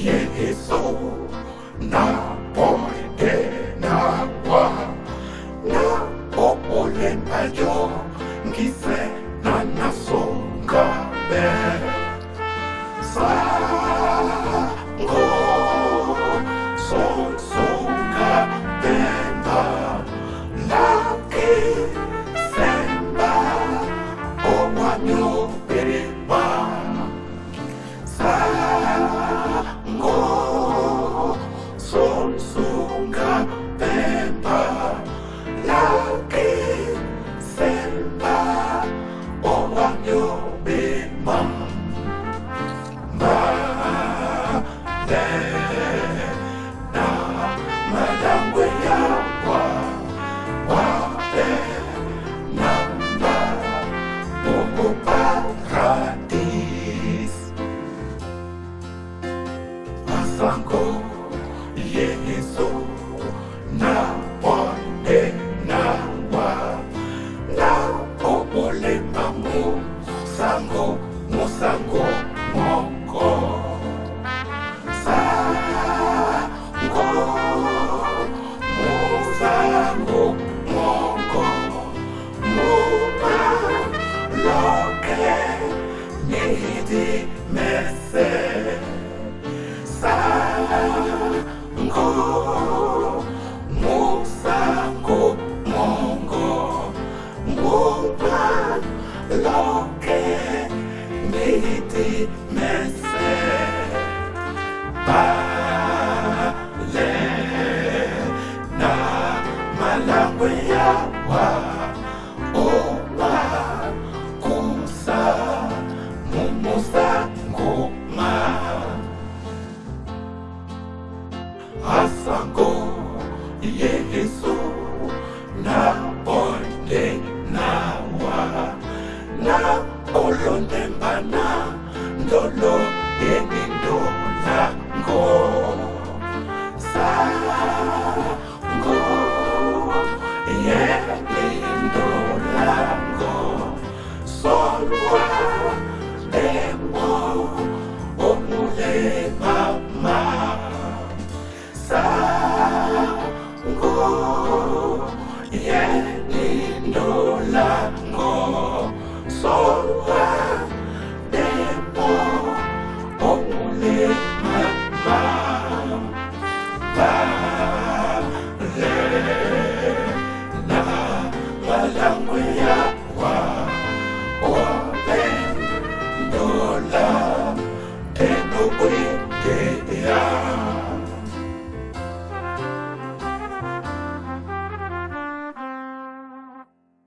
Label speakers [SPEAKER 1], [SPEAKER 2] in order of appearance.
[SPEAKER 1] Yeso na poide na wa na opolen ajo ngise na nasonga be sa go songa benda laki semba o wanyo beriba sunga pemba laki semba owanyo bima ma de na madangwe ya wa de na ma bobo paradis asango Yeso na poide na wa na opole mamu sango musango moko sango musango moko mupa loke nidi mese musango mongo mupa loke miti mese pale na malangwe ya wa owa kusa mumusango ma asango Yeso na poide na wa na olonde mbana ndolo eni ndolango sango yeni ndolango solwa demo omule mama sango yeni ndolango solwa demo omule mama vale na malangwe ya